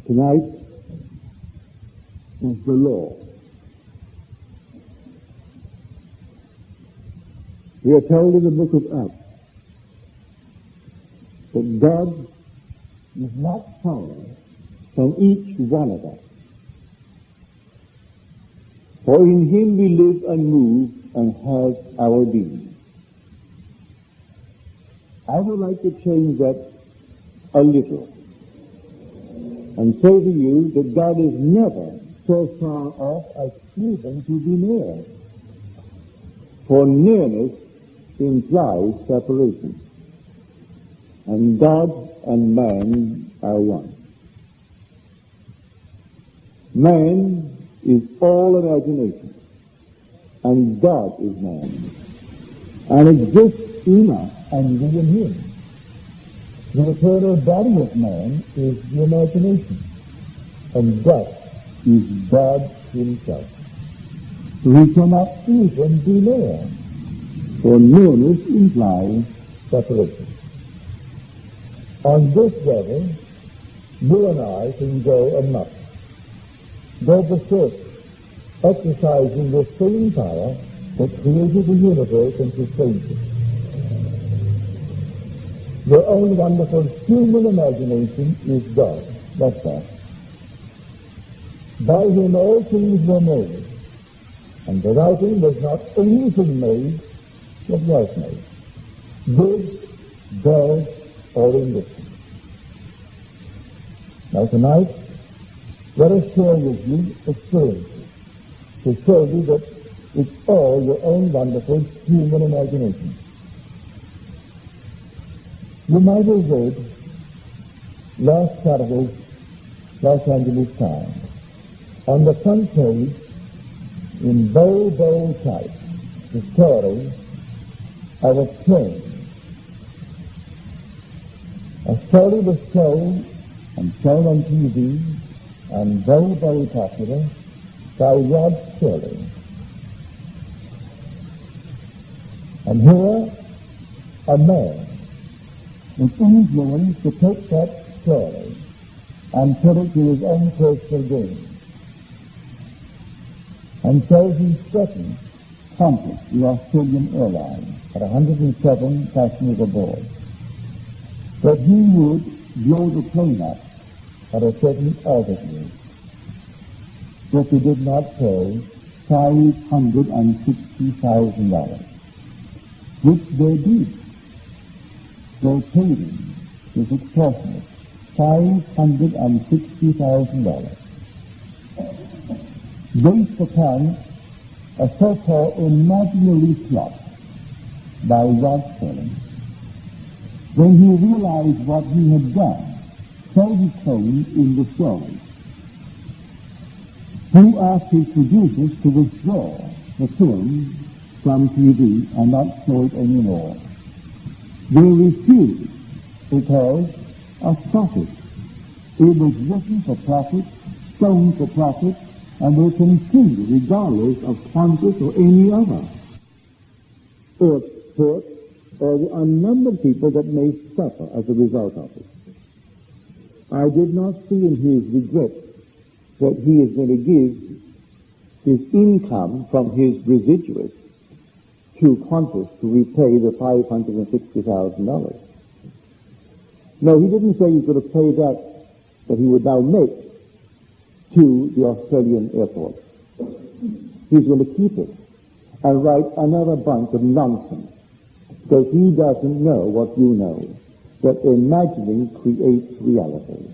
Tonight is the law. We are told in the book of Acts that God is not far from each one of us. For in him we live and move and have our being. I would like to change that a little and say to you that God is never so far off as even to be near. For nearness implies separation, and God and man are one. Man is all imagination, and God is man, and exists in us and we in him. The eternal body of man is the imagination, and that is God himself. We cannot even be near, for nearness implies separation. On this level, you and I can go amok, go berserk, exercising the same power that created the universe and sustains it. Your own wonderful human imagination is God. That's that. By him all things were made, and without him was not anything made that was made, good, bad, or indifferent. Now tonight, let us share with you experiences to show you that it's all your own wonderful human imagination. You might have read last Saturday's Los Angeles Times on the front page in bold type the story of a train. A story was told and shown on TV and very popular by Rod Shirley. And here, a man was influenced to take that story and put it to his own personal gain. And so he threatened Qantas, the Australian airline, at 107 passengers aboard, that he would blow the plane up at a certain altitude if he did not pay $560,000, which they did. They paid him this extortionate $560,000 based upon a so-called imaginary plot by Rod Shirley. When he realized what he had done, so he claimed in the story, he asked his producers to withdraw the film from TV and not show it anymore. They refused because of profit. It was written for profit, shown for profit, and they continued regardless of Qantas or any other airport or the unnumbered people that may suffer as a result of it. I did not see in his regret that he is going to give his income from his residuals to Qantas to repay the $560,000. No, he didn't say he's going to pay that he would now make to the Australian airport. He's going to keep it and write another bunch of nonsense because he doesn't know what you know, that imagining creates reality.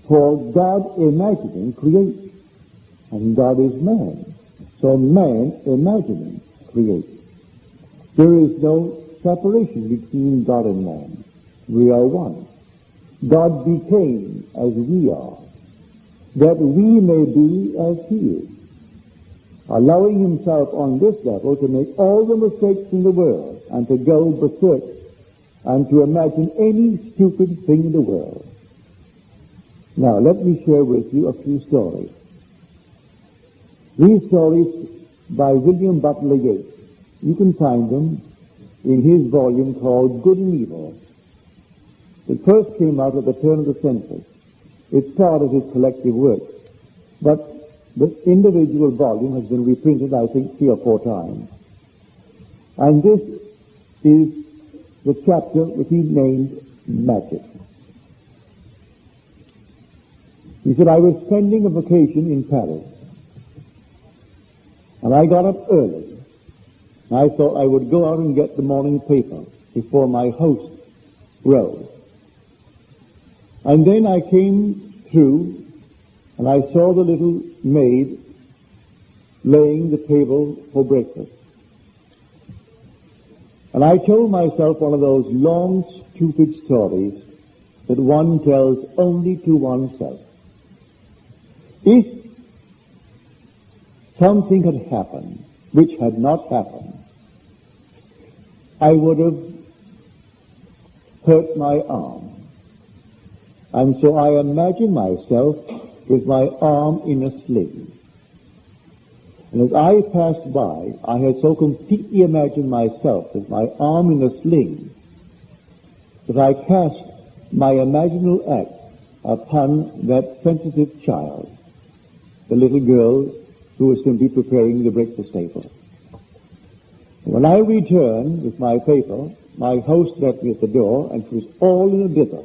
For God imagining creates, and God is man. So man imagining creates. There is no separation between God and man. We are one. God became as we are, that we may be as he is, allowing himself on this level to make all the mistakes in the world and to go berserk and to imagine any stupid thing in the world. Now, let me share with you a few stories. These stories by William Butler Yeats. You can find them in his volume called Good and Evil. It first came out at the turn of the century. It's part of his collective work. But the individual volume has been reprinted, I think, 3 or 4 times. And this is the chapter which he named Magic. He said, I was spending a vacation in Paris, and I got up early. I thought I would go out and get the morning paper before my host rose. And then I came through, and I saw the little maid laying the table for breakfast. And I told myself one of those long, stupid stories that one tells only to oneself. If something had happened which had not happened, I would have hurt my arm. And so I imagined myself with my arm in a sling. And as I passed by, I had so completely imagined myself with my arm in a sling that I cast my imaginal act upon that sensitive child, the little girl who was simply preparing the breakfast table. When I returned with my paper, my host met me at the door, and she was all in a dither,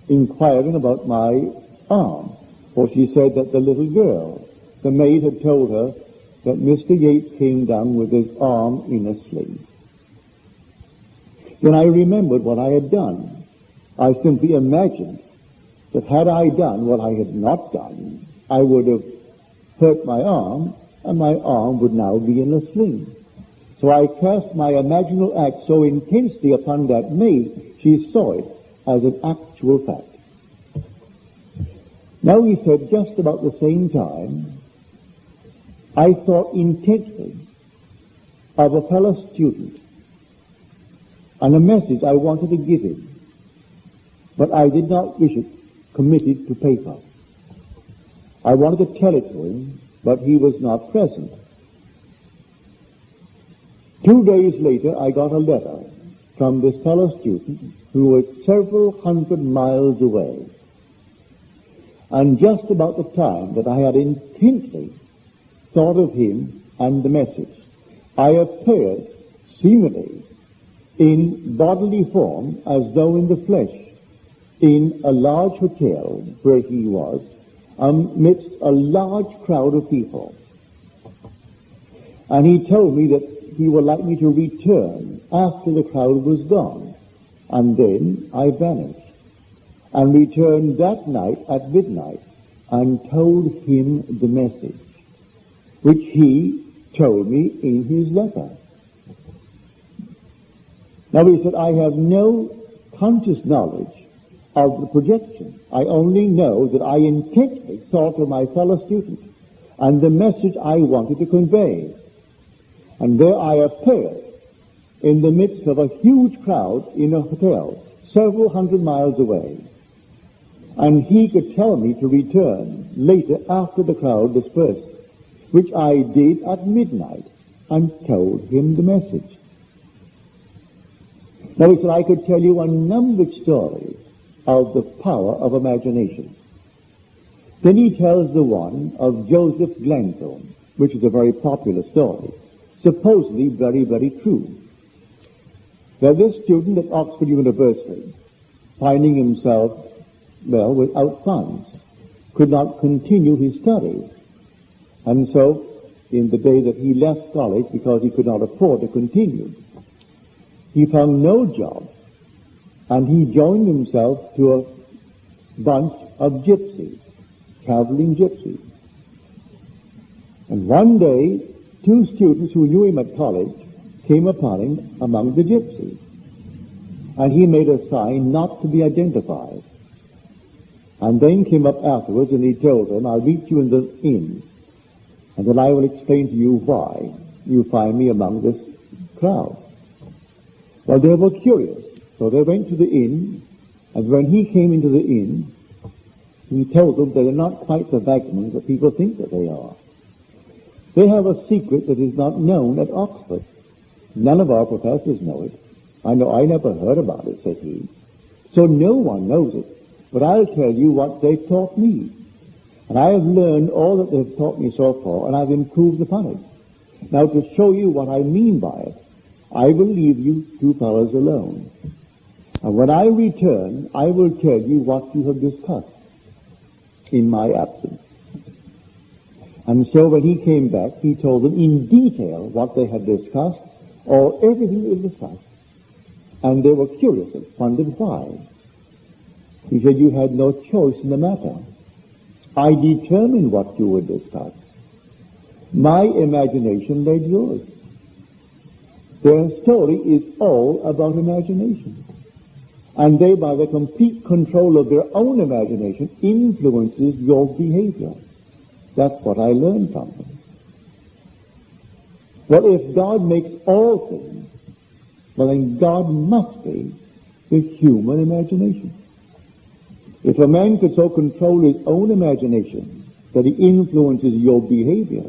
inquiring about my arm, for she said that the little girl, the maid, had told her that Mr. Yates came down with his arm in a sling. Then I remembered what I had done. I simply imagined that had I done what I had not done, I would have hurt my arm, and my arm would now be in a sling. So I cast my imaginal act so intensely upon that maid, she saw it as an actual fact. Now he said, just about the same time, I thought intently of a fellow student and a message I wanted to give him, but I did not wish it committed to paper. I wanted to tell it to him, but he was not present. 2 days later, I got a letter from this fellow student who was several hundred miles away. And just about the time that I had intently thought of him and the message, I appeared seemingly in bodily form, as though in the flesh, in a large hotel where he was, amidst a large crowd of people. And he told me that he would like me to return after the crowd was gone. And then I vanished and returned that night at midnight and told him the message, which he told me in his letter. Now he said, I have no conscious knowledge of the projection. I only know that I intently thought of my fellow student and the message I wanted to convey. And there I appeared in the midst of a huge crowd in a hotel, several hundred miles away. And he could tell me to return later after the crowd dispersed, which I did at midnight, and told him the message. Now he said, I could tell you a number of stories of the power of imagination. Then he tells the one of Joseph Glanthorne, which is a very popular story, supposedly very, very true. That this student at Oxford University, finding himself, without funds, could not continue his studies. And so, in the day that he left college because he could not afford to continue, he found no job, and he joined himself to a bunch of gypsies, traveling gypsies. And one day, 2 students who knew him at college came upon him among the gypsies, and he made a sign not to be identified. And then came up afterwards, and he told them, I'll meet you in the inn, and then I will explain to you why you find me among this crowd. Well, they were curious, so they went to the inn, and when he came into the inn, he told them they are not quite the vagabonds that people think that they are. They have a secret that is not known at Oxford. None of our professors know it. I know I never heard about it, said he. So no one knows it. but I'll tell you what they've taught me. And I have learned all that they've taught me so far, and I've improved upon it. Now, to show you what I mean by it, I will leave you two fellows alone. And when I return, I will tell you what you have discussed in my absence. And so when he came back, he told them in detail what they had discussed, or everything they discussed. And they were curious and wondered why. He said, you had no choice in the matter. I determined what you would discuss. My imagination led yours. Their story is all about imagination. And they, by the complete control of their own imagination, influences your behavior. That's what I learned from them. Well, if God makes all things, well then God must be the human imagination. If a man could so control his own imagination that he influences your behavior,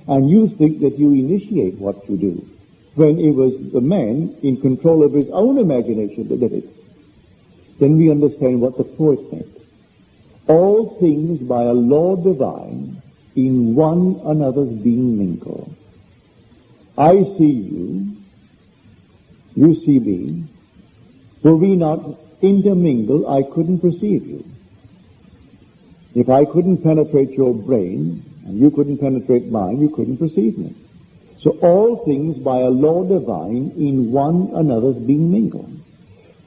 and you think that you initiate what you do, when it was the man in control of his own imagination that did it, then we understand what the poet meant. All things by a law divine in one another's being mingled. I see you, you see me. Were we not intermingled, I couldn't perceive you. If I couldn't penetrate your brain, and you couldn't penetrate mine, you couldn't perceive me. So all things by a law divine in one another's being mingled.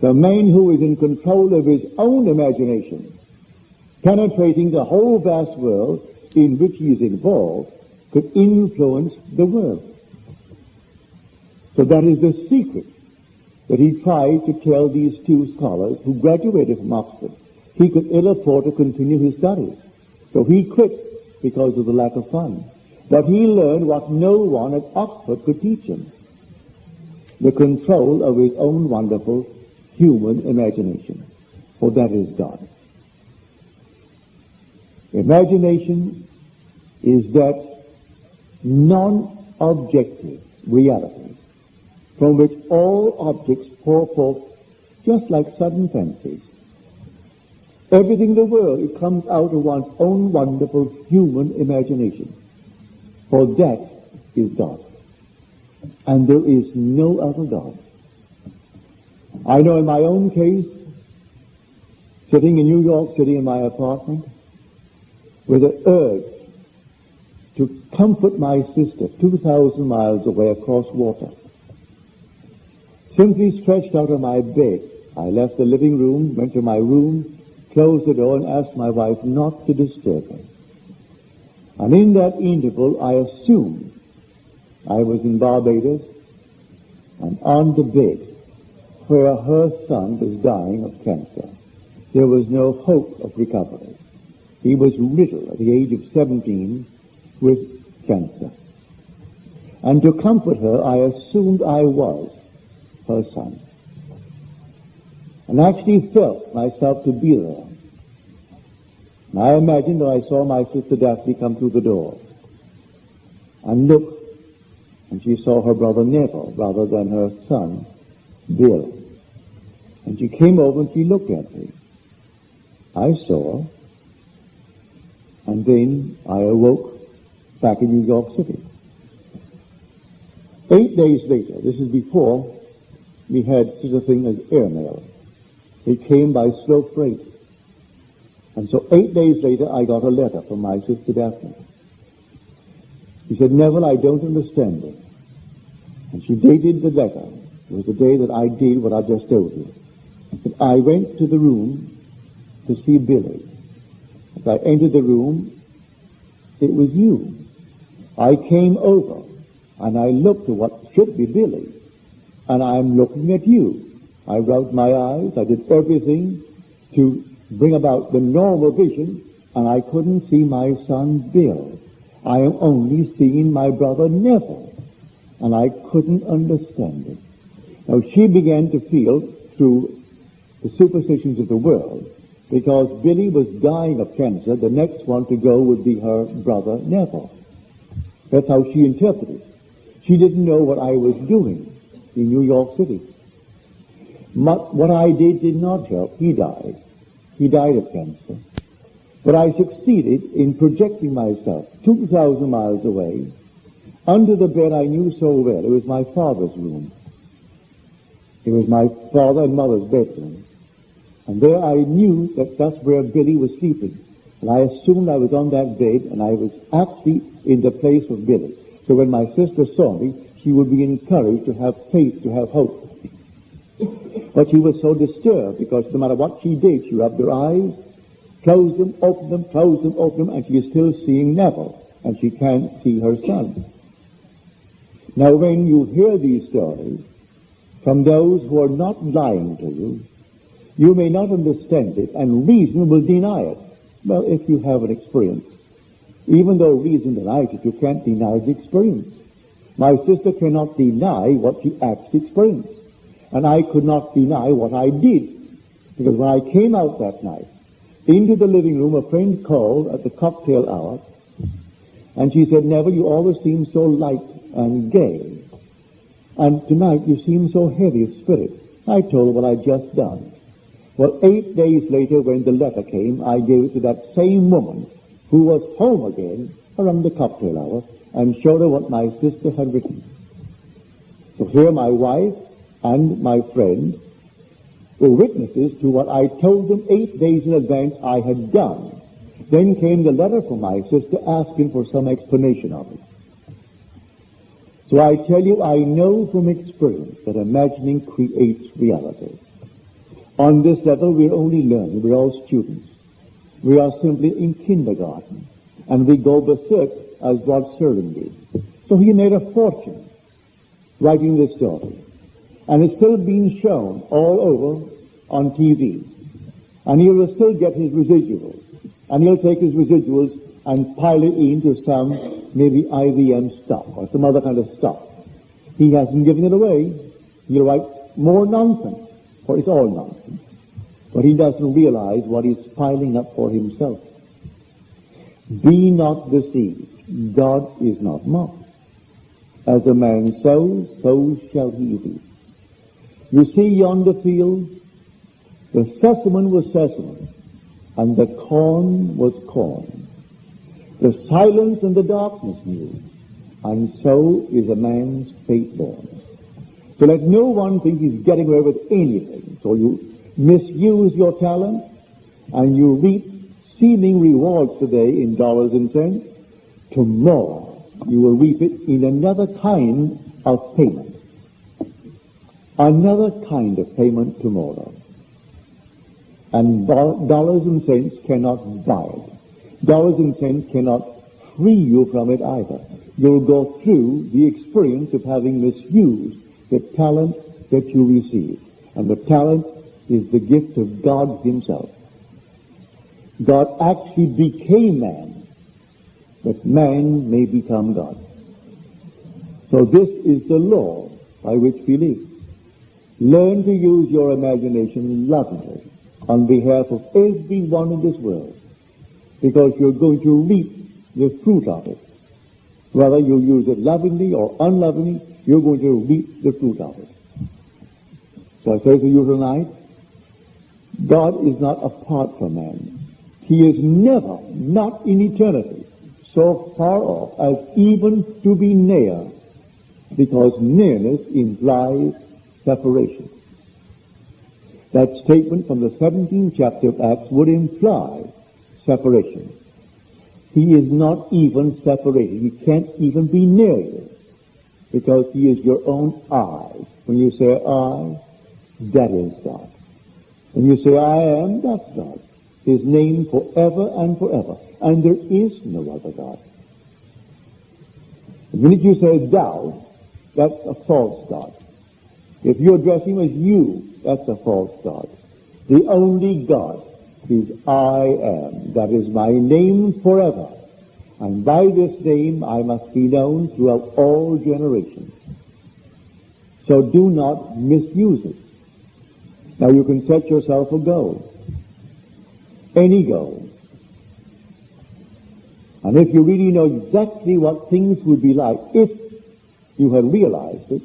The man who is in control of his own imagination, penetrating the whole vast world in which he is involved, could influence the world. So that is the secret that he tried to tell these two scholars who graduated from Oxford. He could ill afford to continue his studies. So he quit because of the lack of funds. But he learned what no one at Oxford could teach him. The control of his own wonderful human imagination. For that is God. Imagination is that non-objective reality from which all objects pour forth just like sudden fancies. Everything in the world, it comes out of one's own wonderful human imagination. For that is God. And there is no other God. I know in my own case, sitting in New York City in my apartment, with an urge to comfort my sister 2,000 miles away across water. Simply stretched out on my bed, I left the living room, went to my room, closed the door, and asked my wife not to disturb me. And in that interval, I assumed I was in Barbados and on the bed where her son was dying of cancer. There was no hope of recovery. He was riddled at the age of 17 with cancer. And to comfort her, I assumed I was her son. And actually felt myself to be there. And I imagined that I saw my sister Daphne come through the door and look, and she saw her brother Neville rather than her son Bill. And she came over and she looked at me. I saw her, and then I awoke back in New York City. 8 days later, this is before we had such a thing as airmail. It came by slow freight. And so 8 days later, I got a letter from my sister Daphne. She said, Neville, I don't understand it. And she dated the letter. It was the day that I did what I just told you. And I went to the room to see Billy. As I entered the room, it was you. I came over, and I looked at what should be Billy, and I'm looking at you. I rubbed my eyes, I did everything to bring about the normal vision, and I couldn't see my son Bill. I am only seeing my brother Neville, and I couldn't understand it. Now she began to feel through the superstitions of the world, because Billy was dying of cancer, the next one to go would be her brother Neville. That's how she interpreted. She didn't know what I was doing in New York City. What I did not help. He died. He died of cancer. But I succeeded in projecting myself 2,000 miles away under the bed I knew so well. It was my father's room. It was my father and mother's bedroom. And there I knew that that's where Billy was sleeping. And I assumed I was on that bed, and I was actually in the place of Billy. So when my sister saw me, she would be encouraged to have faith, to have hope. But she was so disturbed because no matter what she did, she rubbed her eyes, closed them, opened them, closed them, opened them, and she is still seeing Neville, and she can't see her son. Now when you hear these stories from those who are not lying to you, you may not understand it, and reason will deny it. Well, if you have an experience, even though reason denies it, you can't deny the experience. My sister cannot deny what she actually experienced. And I could not deny what I did. Because when I came out that night, into the living room, a friend called at the cocktail hour, and she said, Neville, you always seem so light and gay. And tonight you seem so heavy of spirit. I told her what I'd just done. Well, 8 days later, when the letter came, I gave it to that same woman who was home again around the cocktail hour and showed her what my sister had written. So here my wife and my friend were witnesses to what I told them 8 days in advance I had done. Then came the letter from my sister asking for some explanation of it. So I tell you, I know from experience that imagining creates reality. On this level, we're only learning. We're all students. We are simply in kindergarten. And we go berserk as Rod Serling did. So he made a fortune writing this story. And it's still being shown all over on TV. And he will still get his residuals. And he'll take his residuals and pile it into some maybe IVM stock or some other kind of stock. He hasn't given it away. He'll write more nonsense, for it's all nonsense. But he doesn't realize what he's piling up for himself. Be not deceived. God is not mocked. As a man sows, so shall he reap. You see yonder fields? The sesamum was sesamum, and the corn was corn. The silence and the darkness knew, and so is a man's fate born. So let no one think he's getting away with anything. So you misuse your talent, and you reap seeming rewards today in dollars and cents. Tomorrow you will reap it in another kind of payment. Another kind of payment tomorrow. And dollars and cents cannot buy it. Dollars and cents cannot free you from it either. You'll go through the experience of having misused the talent that you receive. And the talent is the gift of God himself. God actually became man, that man may become God. So this is the law by which we live. Learn to use your imagination lovingly on behalf of everyone in this world, because you're going to reap the fruit of it. Whether you use it lovingly or unlovingly, you're going to reap the fruit of it. So I say to you tonight, God is not apart from man. He is never, not in eternity, so far off as even to be near, because nearness implies separation. That statement from the 17th chapter of Acts would imply separation. He is not even separated. He can't even be near you, because he is your own I. When you say I, that is God. When you say I am, that's God. His name forever and forever. And there is no other God. The minute you say thou, that's a false God. If you address him as you, that's a false God. The only God is I am. That is my name forever. And by this name I must be known throughout all generations. So do not misuse it. Now you can set yourself a goal. Any goal. And if you really know exactly what things would be like if you had realized it,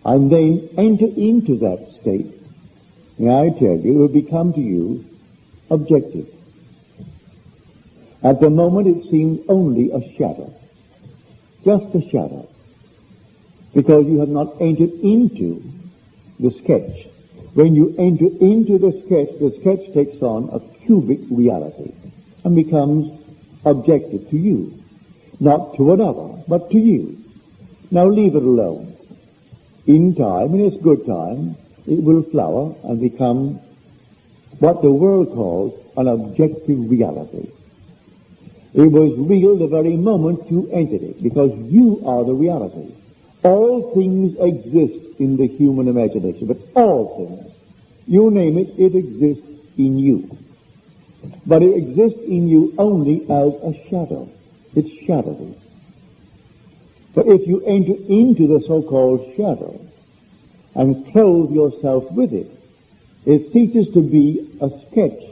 and then enter into that state, Now I tell you, it will become to you objective. At the moment it seems only a shadow, just a shadow, because you have not entered into the sketch. When you enter into the sketch takes on a cubic reality and becomes objective to you, not to another, but to you. Now leave it alone. In time, in its good time, it will flower and become what the world calls an objective reality. It was real the very moment you entered it, because you are the reality. All things exist in the human imagination, but all things, you name it, it exists in you. But it exists in you only as a shadow. It's shadowy. But if you enter into the so-called shadow and clothe yourself with it, it ceases to be a sketch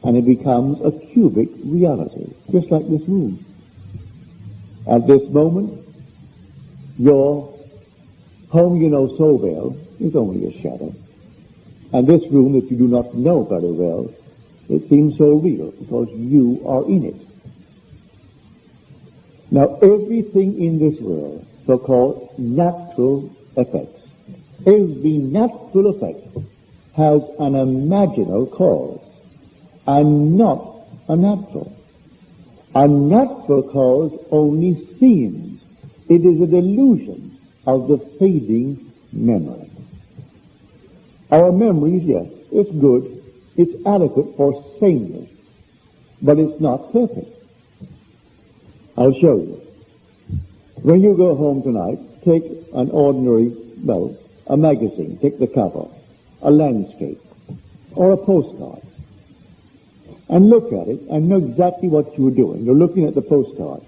and it becomes a cubic reality, just like this room. At this moment, your home you know so well is only a shadow. And this room that you do not know very well, it seems so real because you are in it. Now, everything in this world, so-called natural effects, every natural effect has an imaginal cause and not a natural. A natural cause only seems. It is a delusion of the fading memory. Our memories, yes, it's good, it's adequate for sameness, but it's not perfect. I'll show you. When you go home tonight, take an ordinary, a magazine, take the cover, a landscape, or a postcard, and look at it and know exactly what you're doing. You're looking at the postcard.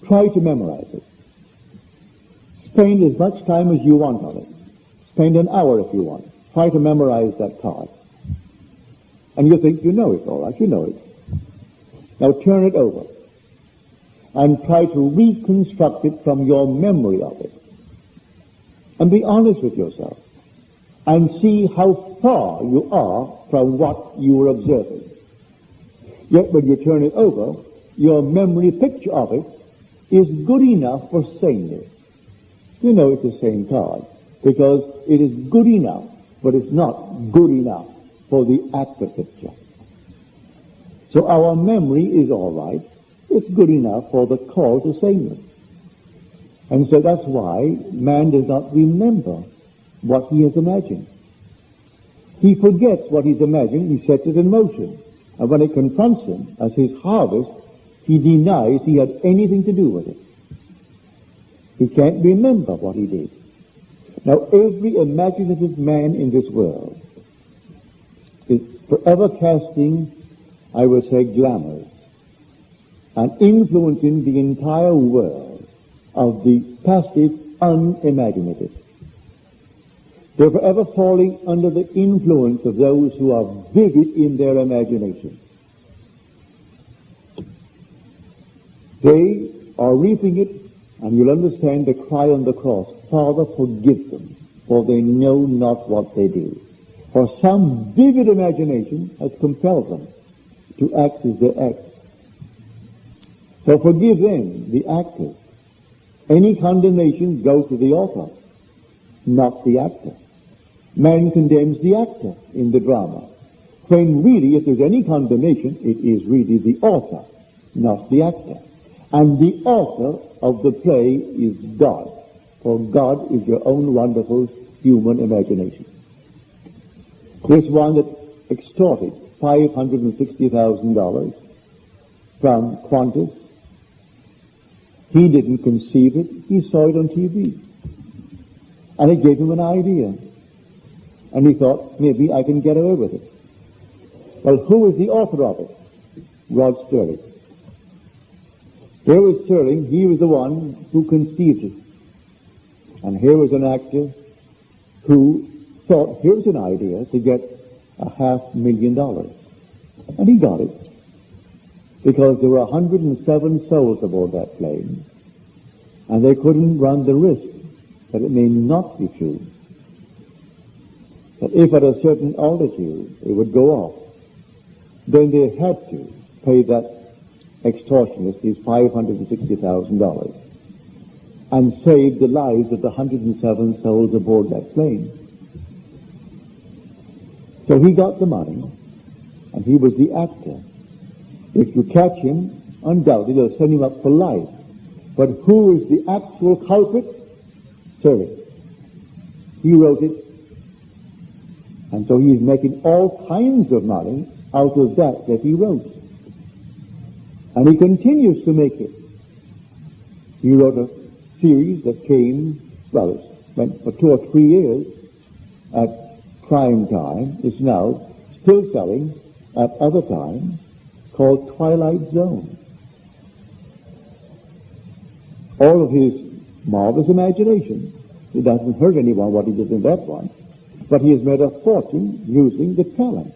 Try to memorize it. Spend as much time as you want on it. Spend an hour if you want. Try to memorize that card. And you think you know it, all right, you know it. Now turn it over and try to reconstruct it from your memory of it. And be honest with yourself and see how far you are from what you were observing. Yet when you turn it over, your memory picture of it is good enough for sameness. You know it's the same card because it is good enough, but it's not good enough for the active picture. So our memory is all right. It's good enough for the call to sameness. And so that's why man does not remember what he has imagined. He forgets what he's imagined, he sets it in motion. And when it confronts him as his harvest, he denies he had anything to do with it. He can't remember what he did. Now every imaginative man in this world is forever casting, I would say, glamours and influencing the entire world of the passive, unimaginative. They're forever falling under the influence of those who are vivid in their imagination. They are reaping it, and you'll understand the cry on the cross, Father, forgive them, for they know not what they do. For some vivid imagination has compelled them to act as they act. So forgive them, the actors. Any condemnation goes to the author, not the actor. Man condemns the actor in the drama, when really, if there's any condemnation, it is really the author, not the actor. And the author of the play is God, for God is your own wonderful human imagination. This one that extorted $560,000 from Qantas, he didn't conceive it, he saw it on TV. And it gave him an idea. And he thought, maybe I can get away with it. Well, who is the author of it? Rod Sterling. Here was Sterling, he was the one who conceived it. And here was an actor who thought, here's an idea to get $500,000. And he got it. Because there were 107 souls aboard that plane. And they couldn't run the risk that it may not be true. that if at a certain altitude it would go off, then they had to pay that extortionist his $560,000 and save the lives of the 107 souls aboard that plane. So he got the money, and he was the actor. If you catch him, undoubtedly they'll send him up for life. But who is the actual culprit? Service. He wrote it, and so he's making all kinds of money out of that he wrote. And he continues to make it. He wrote a series that came, well, it went for 2 or 3 years at prime time. It's now still selling at other times, called Twilight Zone. All of his marvelous imagination. It doesn't hurt anyone what he did in that one. But he has made a fortune using the talent.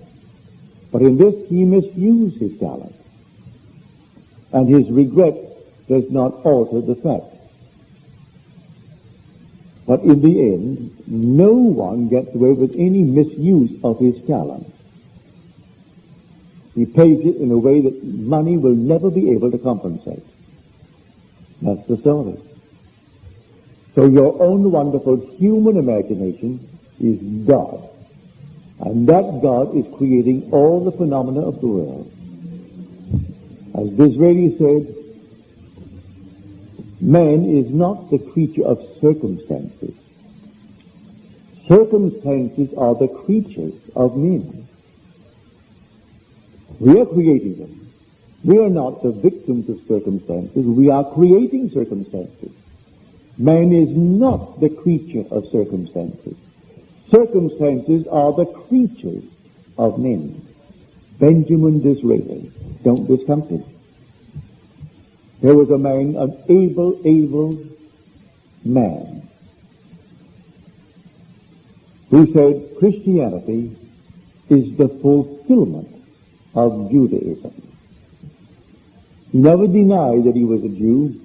But in this, he misused his talent. And his regret does not alter the fact. But in the end, no one gets away with any misuse of his talent. He pays it in a way that money will never be able to compensate. That's the story. So your own wonderful human imagination is God. And that God is creating all the phenomena of the world. As Disraeli said, man is not the creature of circumstances. Circumstances are the creatures of men. We are creating them. We are not the victims of circumstances. We are creating circumstances. Man is not the creature of circumstances. Circumstances are the creatures of men. Benjamin Disraeli. Don't discount it. There was a man, an able man, who said Christianity is the fulfillment of Judaism. He never denied that he was a Jew.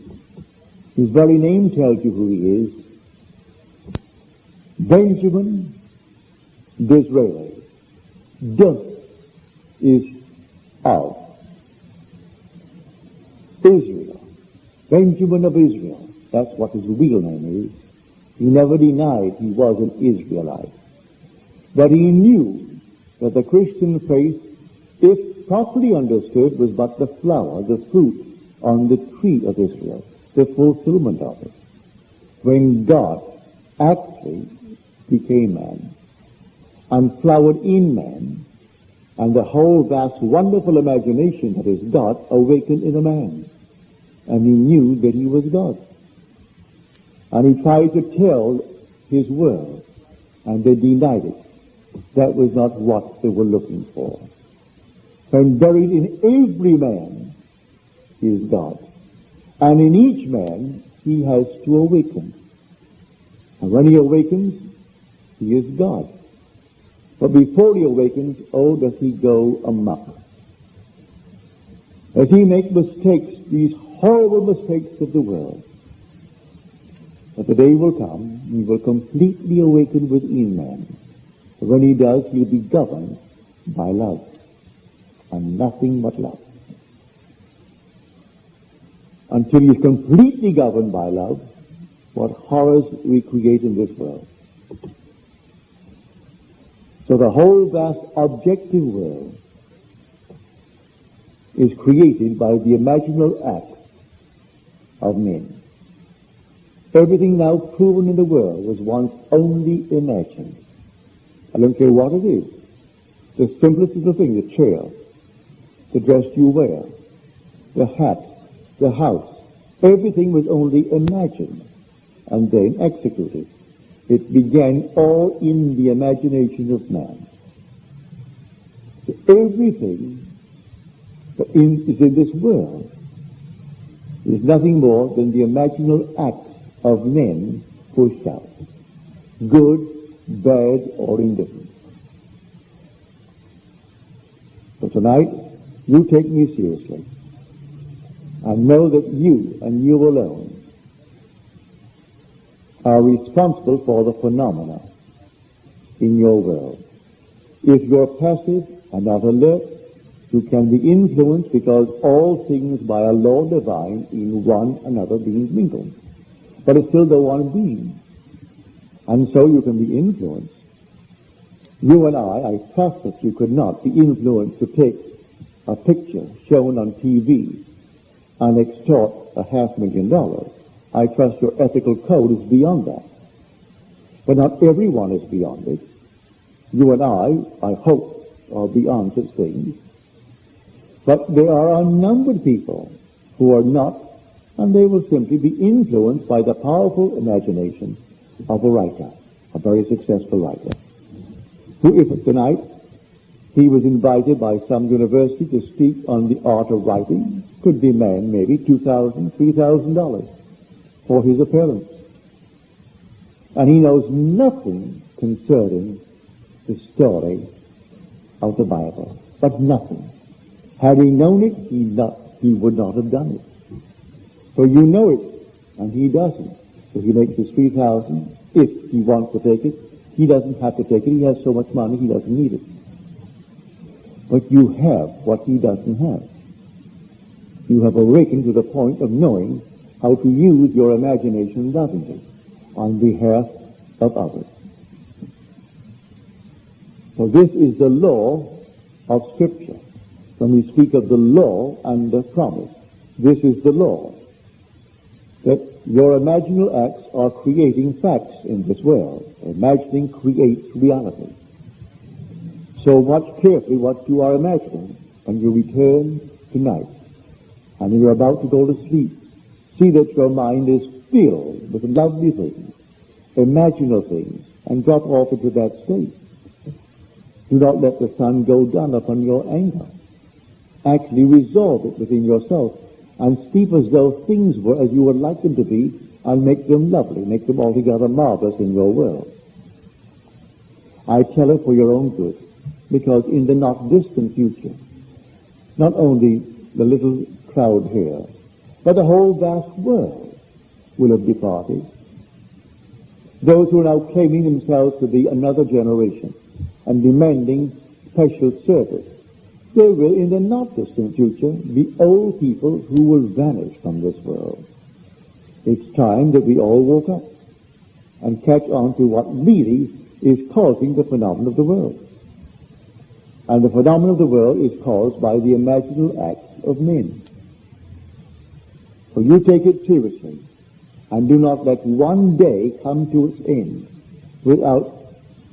His very name tells you who he is. Benjamin Disraeli. This is of Israel. Benjamin of Israel. That's what his real name is. He never denied he was an Israelite. But he knew that the Christian faith, if properly understood, was but the flower, the fruit on the tree of Israel, the fulfillment of it. When God actually became man and flowered in man, and the whole vast wonderful imagination that is God awakened in a man. And he knew that he was God. And he tried to tell his world, and they denied it. That was not what they were looking for. And buried in every man is God. And in each man, he has to awaken. And when he awakens, he is God. But before he awakens, oh, does he go amok. As he makes mistakes, these horrible mistakes of the world. But the day will come, he will completely awaken within man. But when he does, he'll be governed by love. And nothing but love. Until he's completely governed by love, what horrors we create in this world. So the whole vast objective world is created by the imaginal act of men. Everything now proven in the world was once only imagined. I don't care what it is. The simplest little thing, the chair, the dress you wear, the hat, the house, everything was only imagined and then executed. It began all in the imagination of man. So everything that is in this world is nothing more than the imaginal act of men pushed out. Good, bad, or indifferent. So tonight, you take me seriously. And know that you, and you alone, are responsible for the phenomena in your world. If you're passive and not alert, you can be influenced because all things by a law divine in one another being mingled. But it's still the one being. And so you can be influenced. You and I trust that you could not be influenced to take a picture shown on TV and extort $500,000. I trust your ethical code is beyond that. But not everyone is beyond it. You and I hope, are beyond such things. But there are unnumbered people who are not, and they will simply be influenced by the powerful imagination of a writer, a very successful writer, who, if tonight he was invited by some university to speak on the art of writing, could demand maybe $2,000, $3,000 for his appearance. And he knows nothing concerning the story of the Bible, but nothing. Had he known it, he would not have done it. So you know it, and he doesn't. So he makes his 3,000. If he wants to take it, he doesn't have to take it. He has so much money, he doesn't need it. But you have what he doesn't have. You have awakened to the point of knowing how to use your imagination lovingly on behalf of others. So this is the law of Scripture. When we speak of the law and the promise, this is the law. That your imaginal acts are creating facts in this world. Imagining creates reality. So watch carefully what you are imagining when you return tonight and you're about to go to sleep. See that your mind is filled with lovely things, imaginal things, and drop off into that state. Do not let the sun go down upon your anger. Actually resolve it within yourself and speak as though things were as you would like them to be, and make them lovely, make them altogether marvelous in your world. I tell it for your own good, because in the not distant future, not only the little crowd here, but the whole vast world will have departed. Those who are now claiming themselves to be another generation and demanding special service, there will in the not distant future be old people who will vanish from this world. It's time that we all woke up and catch on to what really is causing the phenomenon of the world. And the phenomenon of the world is caused by the imaginal acts of men. So you take it seriously and do not let one day come to its end without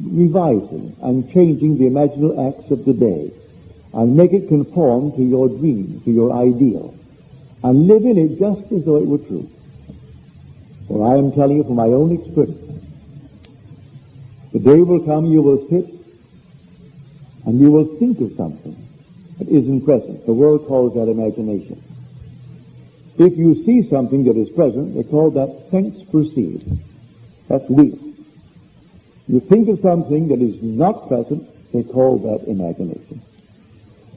revising and changing the imaginal acts of the day, and make it conform to your dream, to your ideal, and live in it just as though it were true. For I am telling you from my own experience, the day will come you will sit and you will think of something that isn't present. The world calls that imagination. If you see something that is present, they call that sense perceived. That's weak. You think of something that is not present, they call that imagination.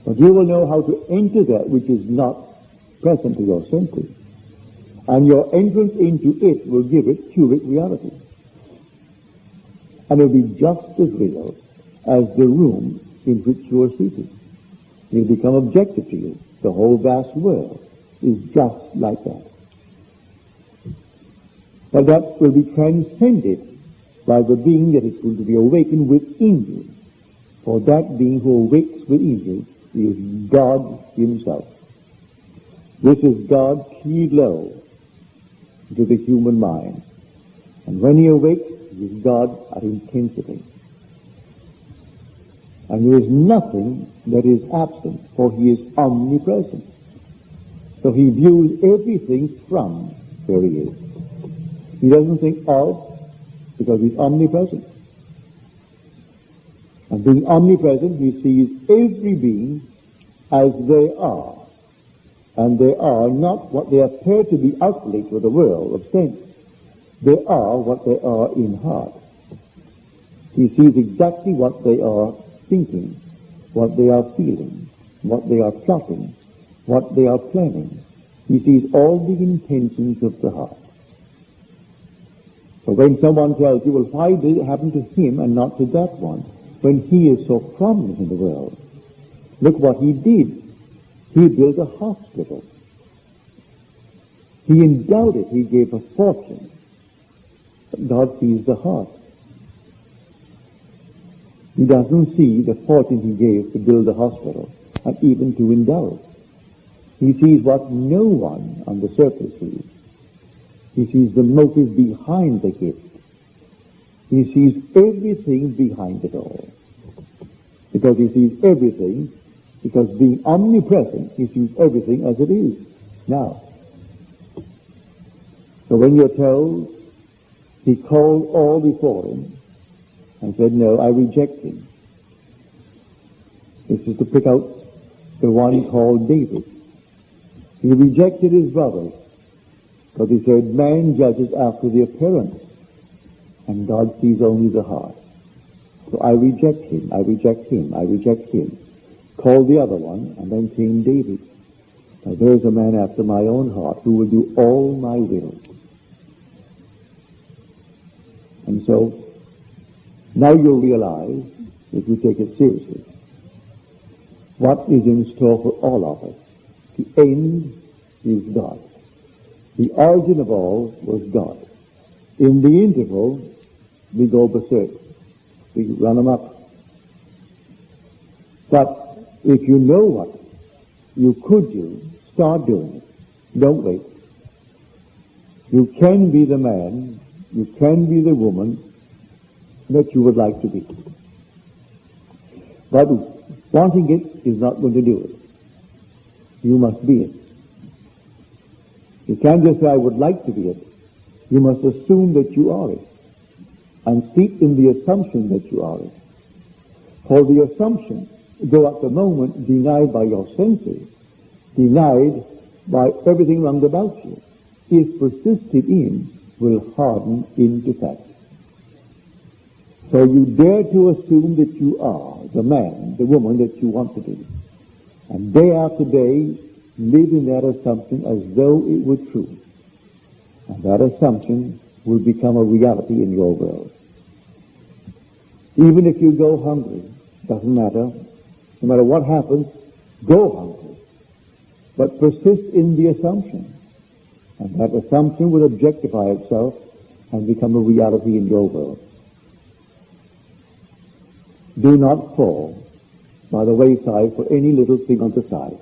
But you will know how to enter that which is not present to your senses. And your entrance into it will give it curate reality. And it will be just as real as the room in which you are seated. It will become objective to you. The whole vast world is just like that. But that will be transcended by the being that is going to be awakened within you. For that being who awakes within you is God himself. This is God keyed low to the human mind. And when he awakes, he is God at intensity. And there is nothing that is absent, for he is omnipresent. So he views everything from where he is. He doesn't think of, because he's omnipresent. And being omnipresent, he sees every being as they are. And they are not what they appear to be outwardly to the world of sense. They are what they are in heart. He sees exactly what they are thinking, what they are feeling, what they are plotting, what they are planning. He sees all the intentions of the heart. So when someone tells you, well, why did it happen to him and not to that one, when he is so prominent in the world? Look what he did. He built a hospital. He endowed it. He gave a fortune. But God sees the heart. He doesn't see the fortune he gave to build a hospital and even to endow it. He sees what no one on the surface sees. He sees the motive behind the gift. He sees everything behind it all. Because he sees everything, because being omnipresent, he sees everything as it is now. So when you're told, he called all before him and said, no, I reject him. This is to pick out the one called David. He rejected his brothers because he said, man judges after the appearance and God sees only the heart. So I reject him, I reject him, I reject him. Called the other one, and then came David. Now there's a man after my own heart who will do all my will. And so, now you'll realize, if you take it seriously, what is in store for all of us. The end is God. The origin of all was God. In the interval, we go berserk. We run amok. But if you know what you could do, start doing it. Don't wait. You can be the man, you can be the woman that you would like to be. But wanting it is not going to do it. You must be it. You can't just say, I would like to be it. You must assume that you are it. And speak in the assumption that you are it. For the assumption, though at the moment denied by your senses, denied by everything round about you, if persisted in, will harden into fact. So you dare to assume that you are the man, the woman that you want to be. And day after day, live in that assumption as though it were true. And that assumption will become a reality in your world. Even if you go hungry, doesn't matter. No matter what happens, go hungry. But persist in the assumption. And that assumption will objectify itself and become a reality in your world. Do not fall by the wayside for any little thing on the side.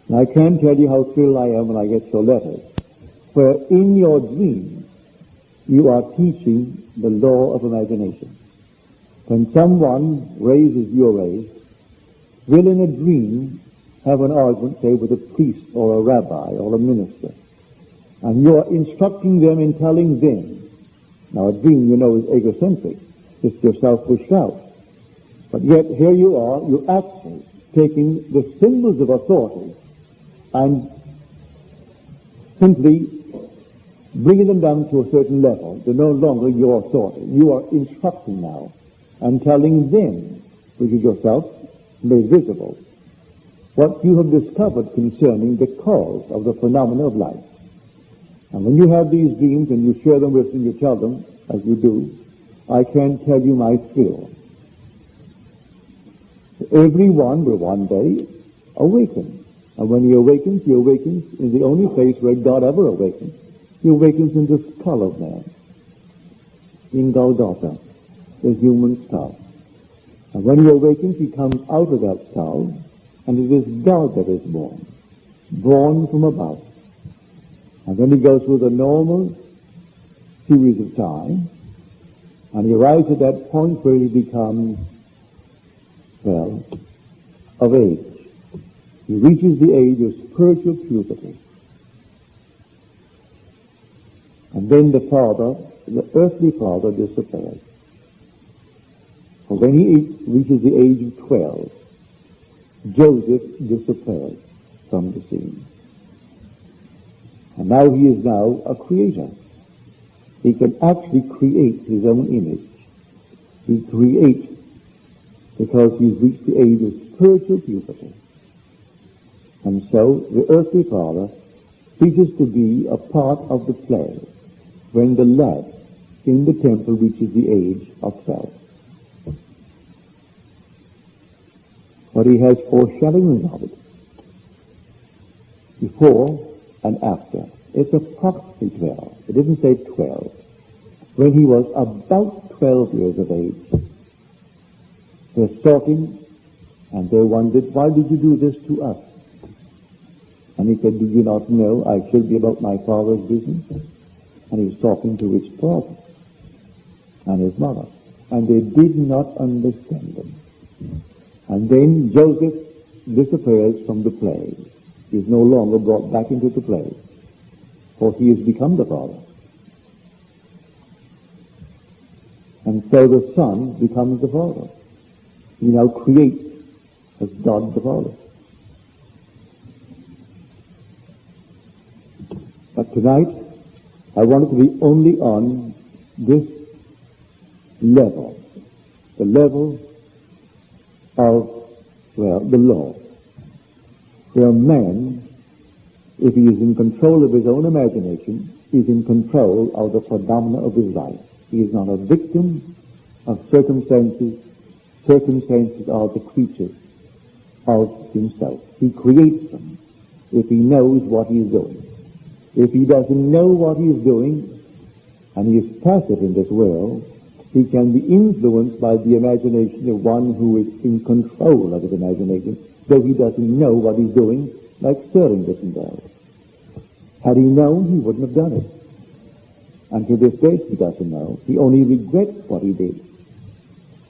And I can't tell you how thrilled I am when I get your letters, where in your dreams you are teaching the law of imagination. When someone raises your raise, will in a dream have an argument, say, with a priest or a rabbi or a minister, and you are instructing them and telling them. Now a dream, you know, is egocentric. It's yourself pushed out. But yet here you are, you're actually taking the symbols of authority and simply bringing them down to a certain level. They're no longer your authority. You are instructing now and telling them, which is yourself, made visible, what you have discovered concerning the cause of the phenomena of life. And when you have these dreams and you share them with them, you tell them, as you do, I can't tell you my thrill. Everyone will one day awaken. And when he awakens in the only place where God ever awakens. He awakens in the skull of man, in Golgotha, the human skull. And when he awakens, he comes out of that skull, and it is God that is born from above. And then he goes through the normal series of time, and he arrives at that point where he becomes, well, of age. He reaches the age of spiritual puberty. And then the father, the earthly father, disappears. And when he reaches the age of 12, Joseph disappears from the scene. And now he is now a creator. He can actually create his own image. He creates because he's reached the age of spiritual puberty. And so the earthly father ceases to be a part of the play. when the lad in the temple reaches the age of 12. But he has foreshadowings of it, before and after. It's approximately 12. It didn't say 12. When he was about 12 years of age, they're talking, and they wondered, why did you do this to us? And he said, do you not know I should be about my father's business? And he was talking to his father and his mother. And they did not understand him. And then Joseph disappears from the play. He is no longer brought back into the play, for he has become the father. And so the son becomes the father. He now creates as God the Father. But tonight, I want it to be only on this level, the level of, the law, where man, if he is in control of his own imagination, is in control of the phenomena of his life. He is not a victim of circumstances. Circumstances are the creatures of himself. He creates them if he knows what he is doing. If he doesn't know what he is doing, and he is passive in this world, he can be influenced by the imagination of one who is in control of his imagination, though he doesn't know what he's doing, like Sterling didn't know. Had he known, he wouldn't have done it. And to this day, he doesn't know. He only regrets what he did.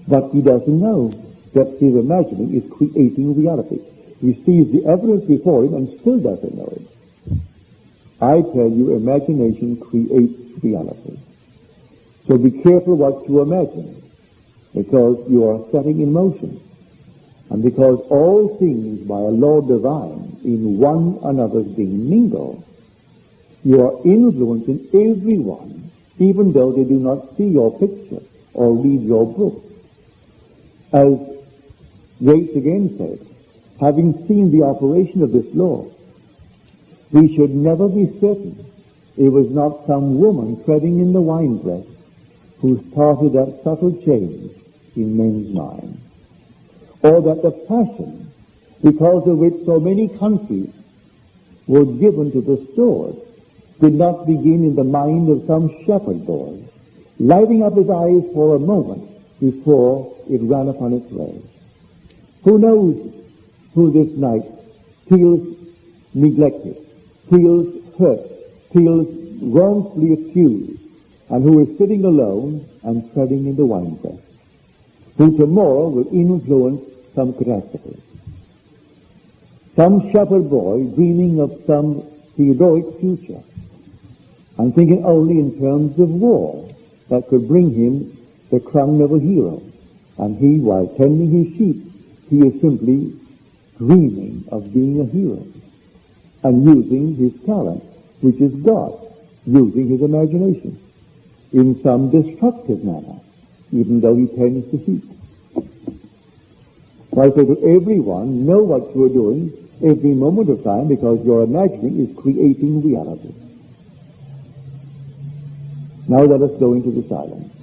But he doesn't know that his imagining is creating reality. He sees the evidence before him and still doesn't know it. I tell you, imagination creates reality. So be careful what you imagine, because you are setting in motion. And because all things by a law divine in one another's being mingled, you are influencing everyone, even though they do not see your picture or read your book. As Yates again said, having seen the operation of this law, we should never be certain it was not some woman treading in the winepress who started that subtle change in men's minds. Or that the passion, because of which so many countries were given to the sword, did not begin in the mind of some shepherd boy, lighting up his eyes for a moment before it ran upon its way. Who knows who this night feels neglected, feels hurt, feels wrongfully accused, and who is sitting alone and treading in the winepress, who tomorrow will influence some catastrophe. Some shepherd boy dreaming of some heroic future, and thinking only in terms of war that could bring him the crown of a hero. And he, while tending his sheep, he is simply dreaming of being a hero and using his talent, which is God, using his imagination in some destructive manner, even though he tends the sheep. So I say to everyone, know what you are doing every moment of time, because your imagining is creating reality. Now let us go into the silence.